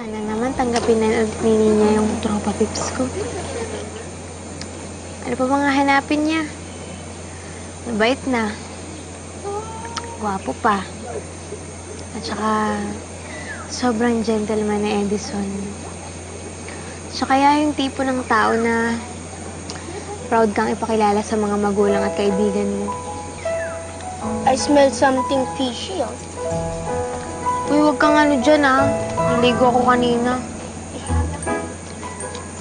Sana naman tanggapin na ulit ni Ninya yung tropa pips ko. Ano pa mga hanapin niya? Mabait na. Gwapo pa. At saka, sobrang gentleman na Edison. Siya kaya yung tipo ng tao na proud kang ipakilala sa mga magulang at kaibigan mo. I smell something fishy, oh. Uy, huwag kang ano dyan, ah. Naligo ako kanina.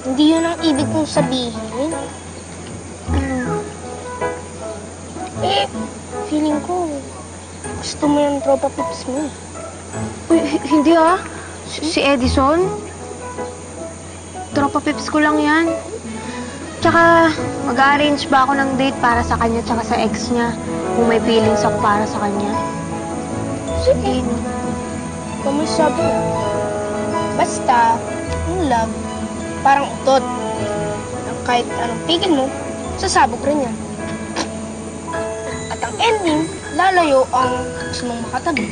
Hindi yun ang ibig kong sabihin. Ano? Feeling ko, gusto mo yung tropa pips mo. Uy, hindi ah. Si Edison? Tropa pips ko lang yan. Tsaka, mag-arrange ba ako ng date para sa kanya tsaka sa ex niya? Kung may feelings ako para sa kanya? Sige. Kung may sabi mo. Basta, yung love, parang utot. Kahit anong pigil mo, sasabog rin yan. At ang ending, lalayo ang gusto mong makatabi.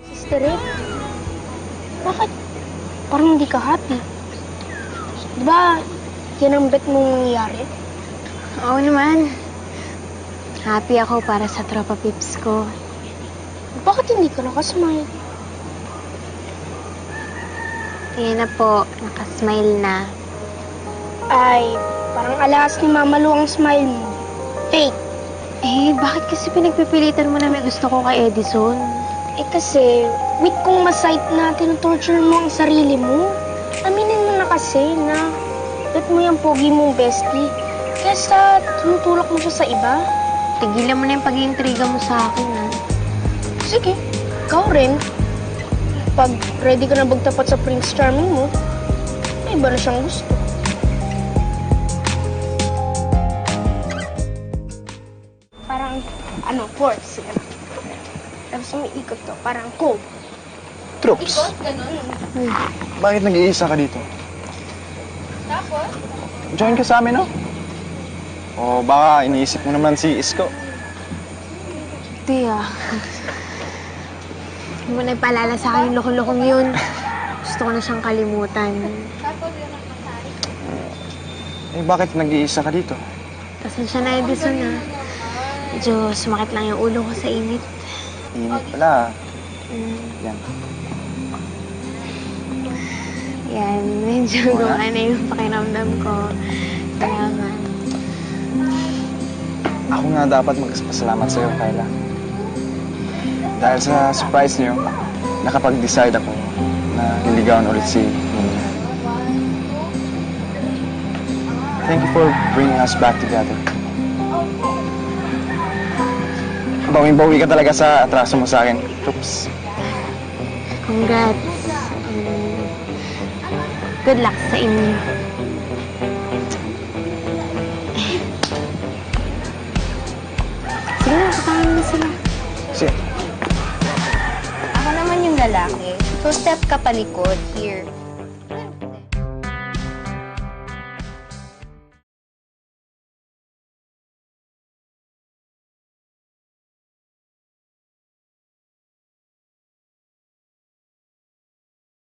Sister Rick, bakit parang hindi ka happy? Diba, yan ang bet mong nangyayari? Oo naman. Happy ako para sa tropa pips ko. Bakit hindi ka nakasmile? Yan na po, nakasmile na. Ay, parang alahas ni Mama Lu ang smile mo. Fake. Bakit kasi pinagpipilitan mo na may gusto ko kay Edison? Kasi, weak kong masight na tinutorture mo ang sarili mo. Aminin mo na kasi na bet mo yung pogi mong bestie. Kesa tinutulak mo siya sa iba. Tigilan mo na yung pag-iintriga mo sa akin, ha? Sige, ikaw rin. Pag ready ka na magtapat sa Prince Charming mo, may iba na siyang gusto. Parang, force. Tapos may ikot to, parang cove. Troops, Ikot, ganun. bakit nag-iisa ka dito? Tapos? Join ka sa amin, no? O baka iniisip mo naman si Isko. Hindi, ah. Hindi mo na ipaalala sa akin yung loko-lokong yun. Gusto ko na siyang kalimutan. Bakit nag-iisa ka dito? Pasensya na, Edison, ha? Medyo sumakit lang yung ulo ko sa init. Init pala. Yan. Yan, medyo gumana yung pakiramdam ko. Kaya nga. Ako nga dapat magpasalamat sa'yo, Kyla. Dahil sa surprise niyo, nakapag-decide ako na liligawan ulit si Nina. Thank you for bringing us back together. Bawing-bawi ka talaga sa atraso mo sa akin. Oops. Congrats. Good luck sa inyo. Sige na, kakain na sila. Sige. Ako naman yung lalaki. So, step ka palikod. Here.